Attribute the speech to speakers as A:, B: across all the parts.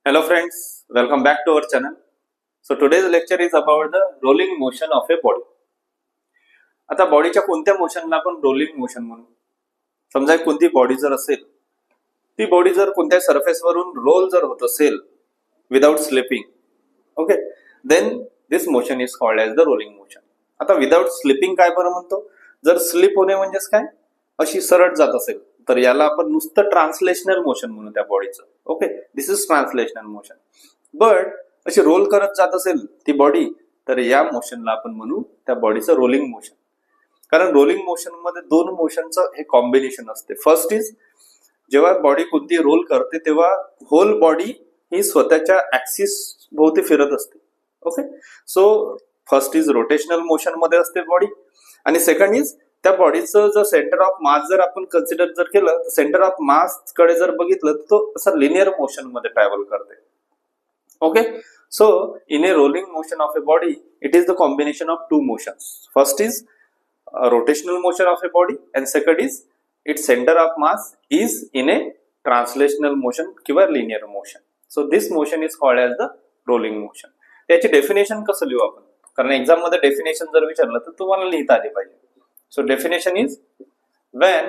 A: Hello friends, welcome back to our channel. So today's lecture is about the rolling motion of a body. आता बॉडीच्या कोणत्या मोशनला आपण rolling motion म्हणू? समजा कोणती बॉडी जर असेल, ती बॉडी जर कोणत्या सरफेस वरून रोल जर होत असेल without slipping, okay, then this motion is called as the rolling motion. आता विदाउट स्लिपिंग काय बरं म्हणतो? जर स्लिप होणे म्हणजेच काय, अशी सरळ जात असेल तर याला आपण नुसतं ट्रान्सलेशनल मोशन म्हणू त्या बॉडीचं. Okay, this is translational motion. But अशी रोल करत जात असेल ती बॉडी, तर या मोशनला आपण म्हणू त्या बॉडीचं रोलिंग मोशन. कारण रोलिंग मोशन मध्ये दोन मोशनचं हे कॉम्बिनेशन असते. फर्स्ट इज जेव्हा बॉडी कोणती रोल करते तेव्हा होल बॉडी ही स्वतःच्या ऍक्सिस भोवती फिरत असते. Okay, so first is rotational motion मध्ये असते बॉडी, आणि सेकंड इज त्या बॉडीचं जर सेंटर ऑफ मास जर आपण कन्सिडर जर केलं तर सेंटर ऑफ मास कडे जर बघितलं तर तो असा लिनियर मोशन मध्ये ट्रॅव्हल करते. Okay, so in a rolling motion of a body it is the combination of two motions. First is rotational motion of a body and second is its center of mass is in a translational motion किंवा linear motion. So this motion is called as the rolling motion. त्याची definition कसं लिहू आपण? कारण exam मध्ये definition जर विचारलं तर तुम्हाला लिहिता आली पाहिजे. So definition is when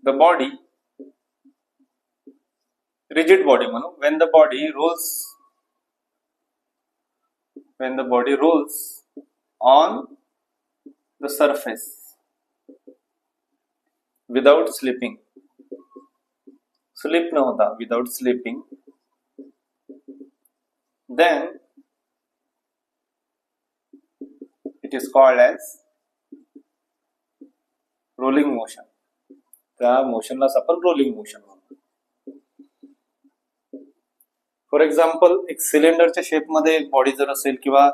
A: the body, rigid body म्हणू, when the body rolls on the surface without slipping, slip न होता, without slipping, then it is called as rolling motion. त्या मोशनलाच आपण रोलिंग मोशन म्हणतो. फॉर एक्झाम्पल एक सिलेंडरच्या shape मध्ये एक बॉडी जर असेल किंवा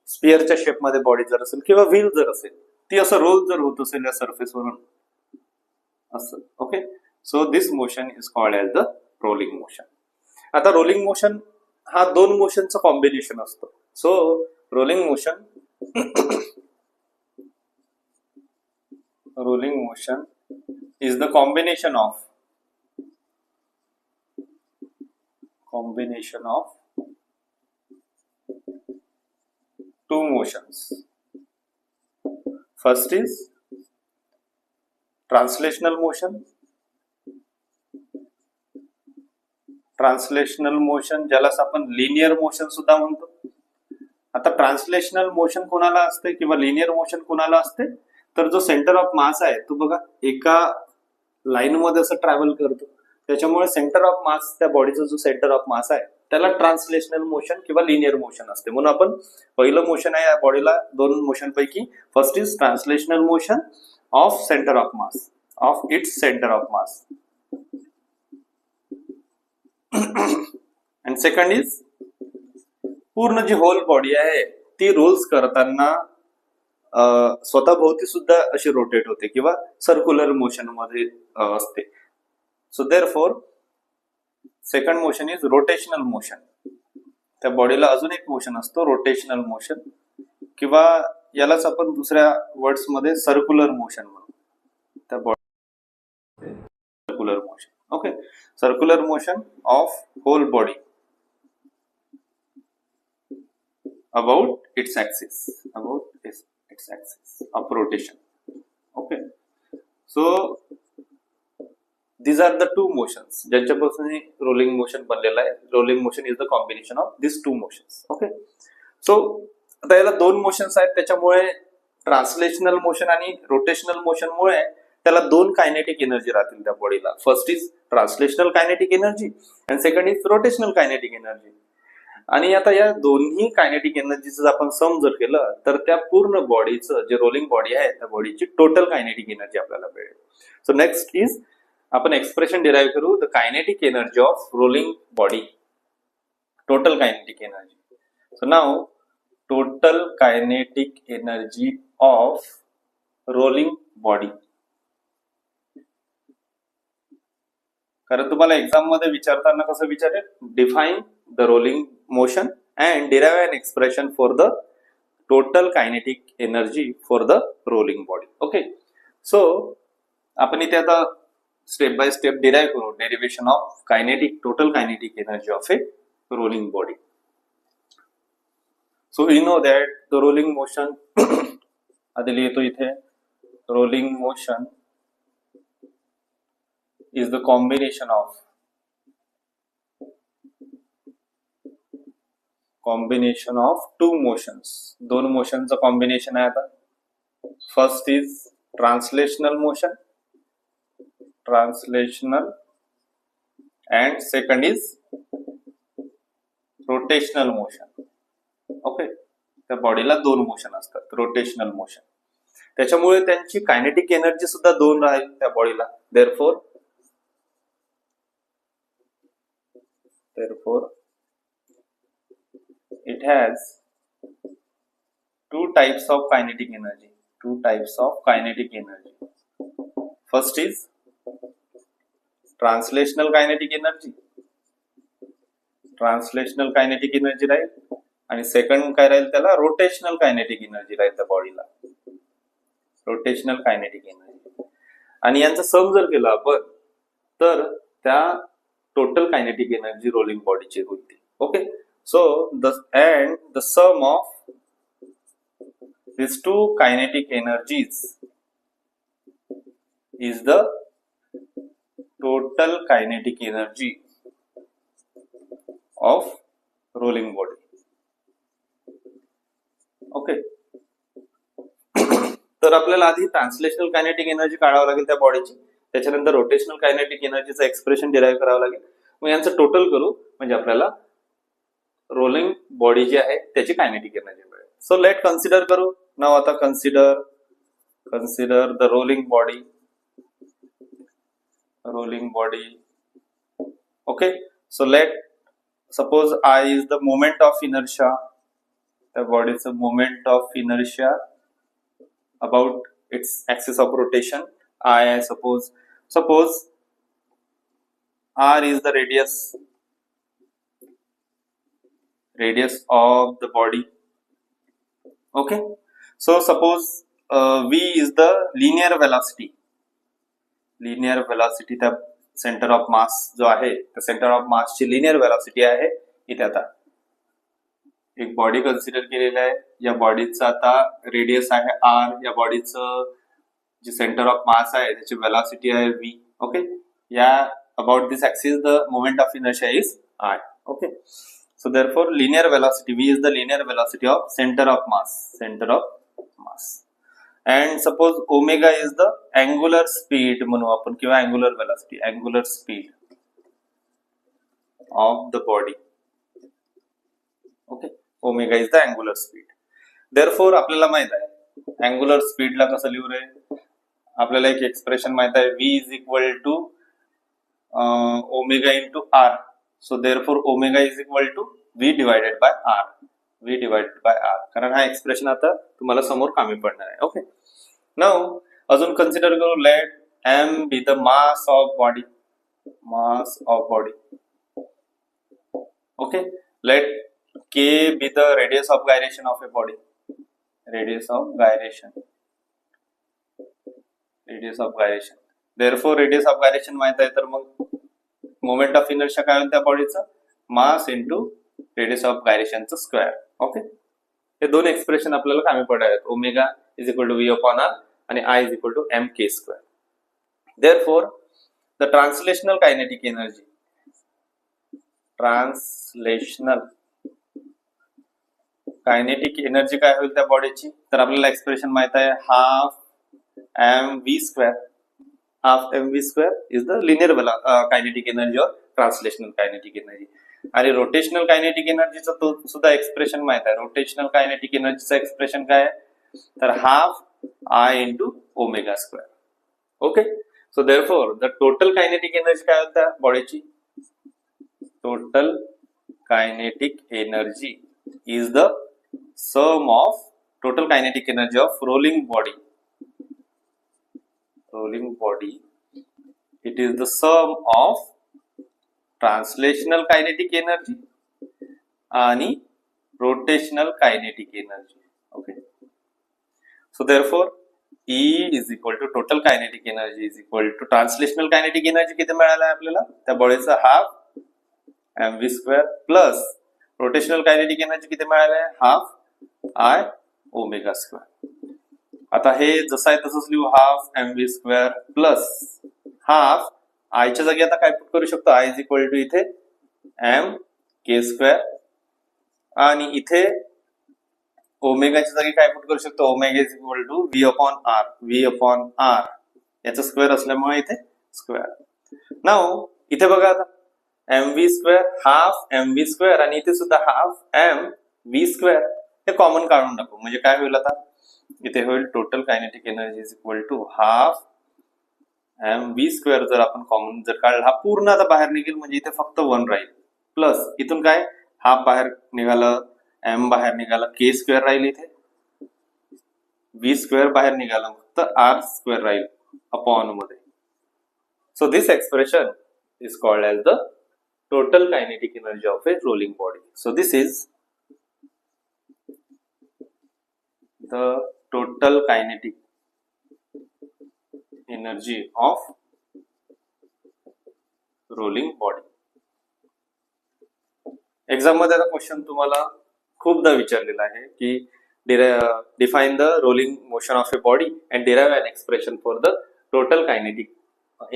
A: स्पिअरच्या शेप मध्ये बॉडी जर असेल किंवा व्हील जर असेल, ती असं रोल जर होत असेल या सरफेस वरून असं. Okay, so this motion is called as the rolling motion. आता रोलिंग मोशन हा दोन मोशनचं कॉम्बिनेशन असतं. So rolling motion is the combination of two motions. First is translational motion. Translational motion ज्यालाच आपण लिनियर मोशन सुद्धा म्हणतो. आता ट्रान्सलेशनल मोशन कोणाला असते किंवा लिनियर मोशन कोणाला असते, तर जो सेंटर ऑफ मास आहे तो बघा एका लाईन मध्ये असं ट्रॅव्हल करतो, त्याच्यामुळे सेंटर ऑफ मास त्या बॉडीचा जो सेंटर ऑफ मास आहे त्याला ट्रान्सलेशनल मोशन किंवा लिनियर मोशन असते. म्हणून आपण पहिलं मोशन आहे या बॉडीला दोन मोशन पैकी, first is translational motion of centre of mass, of its centre of mass, and second is पूर्ण जी होल बॉडी आहे ती रोल्स करताना स्वतः भोवती सुद्धा अशी रोटेट होते किंवा सर्क्युलर मोशन मध्ये असते. So therefore second motion is rotational motion. त्या बॉडीला अजून एक मोशन असतो रोटेशनल मोशन, किंवा यालाच आपण दुसऱ्या वर्ड्स मध्ये सर्क्युलर मोशन म्हणू. त्या body circular motion. Okay, circular motion of whole body about its axis of rotation. Okay, so these are the two motions ज्यांच्यापासून रोलिंग मोशन बनलेला आहे. Rolling motion is the combination of this two motions. Okay, so आता याला दोन motions आहेत, त्याच्यामुळे translational motion आणि rotational motion मुळे त्याला दोन कायनेटिक एनर्जी राहतील त्या बॉडीला. First is translational kinetic energy and second is rotational kinetic energy. आणि आता या दोन्ही कायनेटिक एनर्जीचं आपण सम जर केलं तर त्या पूर्ण बॉडीचं जे रोलिंग बॉडी आहे त्या बॉडीची टोटल कायनेटिक एनर्जी आपल्याला मिळेल. सो नेक्स्ट इज आपण एक्सप्रेशन डिराइव्ह करू the kinetic energy of rolling body, total kinetic energy. So now total kinetic energy of rolling body. कारण तुम्हाला एक्झाम मध्ये विचारताना कसं विचारेल, define the rolling motion and derive an expression for the total kinetic energy for the rolling body. Okay, so आपण इथे आता step by step derive करू derivation of kinetic total kinetic energy of a rolling body. So we know that the rolling motion आधी लिहितो इथे rolling motion is the combination of two motions. दोन मोशनचं combination आहे. आता first is translational motion and second is rotational motion. Okay, त्या बॉडीला दोन मोशन असतात, रोटेशनल मोशन. त्याच्यामुळे त्यांची कायनेटिक एनर्जी सुद्धा दोन राहील त्या बॉडीला. therefore it has two types of kinetic energy. First is translational kinetic energy राहील आणि सेकंड काय राहील त्याला रोटेशनल कायनेटिक एनर्जी राहील त्या बॉडीला. रोटेशनल कायनेटिक एनर्जी आणि यांचा सम जर केला आपण तर त्या टोटल कायनेटिक एनर्जी रोलिंग बॉडीची होती. Okay, so the sum of these two kinetic energies is the total kinetic energy of rolling body. Okay, तर आपल्याला आधी ट्रान्सलेशनल कायनेटिक एनर्जी काढावं लागेल त्या बॉडीची, त्याच्यानंतर रोटेशनल कायनेटिक एनर्जीचं एक्सप्रेशन डिराइव्ह करावं लागेल. मग यांचं टोटल करू म्हणजे आपल्याला रोलिंग बॉडी जी आहे त्याची कायनेटिक एनर्जी मिळेल. सो लेट कन्सिडर करू नाव. आता consider the rolling body. Okay, so suppose I is the moment of inertia. The body is a moment of inertia about its axis of rotation. I suppose R is the radius of the body. Okay, so suppose V is the linear velocity. त्या centre of mass जो आहे त्या centre of mass ची linear velocity आहे इथे. आता एक body consider केलेली आहे. या बॉडीचा आता रेडियस आहे आर. या बॉडीचं जे सेंटर ऑफ मास आहे त्याची वेलॉसिटी आहे व्ही. ओके, या about this axis the moment of inertia is I. Okay, so therefore linear velocity V is the linear velocity of centre of mass. And suppose omega is the angular speed म्हणू आपण किंवा angular velocity, angular speed of the body. Okay, omega is the angular speed. Therefore आपल्याला माहित आहे angular speed ला कसं लिहू रे. आपल्याला एक एक्सप्रेशन माहित आहे v is equal to omega into r. So therefore omega is equal to v divided by r. कारण हा एक्सप्रेशन आता तुम्हाला समोर कामी पडणार आहे. ओके, नाउ अजून कन्सिडर करू. Let m be the mass of body. Okay, let k be the radius of gyration of a body. Radius of gyration. Therefore radius of gyration माहित आहे तर मग मोमेंट ऑफ इनर्शिया काय होईल त्या बॉडीचं मास इंटू रेडियस ऑफ गायरेशनचं square. Okay, हे दोन एक्सप्रेशन आपल्याला कामी पडणार आहेत. Omega is equal to V upon R आणि I is equal to M K square. Therefore the translational kinetic energy काय होईल त्या बॉडीची तर आपल्याला एक्सप्रेशन माहित आहे half M V square is the linear kinetic energy or translational kinetic energy. आणि रोटेशनल कायनेटिक एनर्जीचं तो सुद्धा एक्सप्रेशन माहित आहे. रोटेशनल कायनेटिक एनर्जीचं एक्सप्रेशन काय आहे तर half I into omega square. Okay, so therefore the total kinetic energy काय होता बॉडीची. Total kinetic energy is the sum of total kinetic energy of rolling body. It is the sum of translational kinetic energy आणि rotational kinetic energy. Okay, so therefore E is equal to total kinetic energy is equal to translational kinetic energy किती मिळाला आहे आपल्याला त्या बॉडीचा half mv square plus rotational kinetic energy किती मिळाला आहे हाफ I ओमेगा स्क्वेअर. आता हे जसं आहे तसंच लिहू half mv square plus half I च्या जागी आता काय पुट करू शकतो I इज इक्वल टू इथे m k स्क्वेअर आणि इथे ओमेगाच्या जागी काय पुट करू शकतो omega is equal to v upon r याचा स्क्वेअर असल्यामुळे इथे स्क्वेअर. नाउ इथे बघा आता mv square half mv square आणि इथे सुद्धा हाफ mv स्क्वेअर हे कॉमन काढून टाकू म्हणजे काय होईल आता इथे होईल total kinetic energy is equal to half mv square. जर आपण कॉमन जर काढला हा पूर्ण आता बाहेर निघेल म्हणजे इथे फक्त 1 राहील प्लस इथून काय हाफ बाहेर निघाला m बाहेर निघाला k स्क्वेअर राहील इथे v स्क्वेअर बाहेर निघाला फक्त r स्क्वेअर राहील अपॉन मध्ये. So this expression is called as the total kinetic energy of a rolling body. So this is the total kinetic energy of rolling body. Exam मध्ये आता question तुम्हाला खूपदा विचारलेला आहे की define the rolling motion of a body and derive an expression for the total kinetic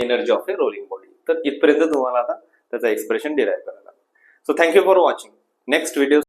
A: energy of a rolling body. तर इथपर्यंत तुम्हाला आता त्याचा एक्सप्रेशन डिराइव्ह करायला. So thank you for watching. Next video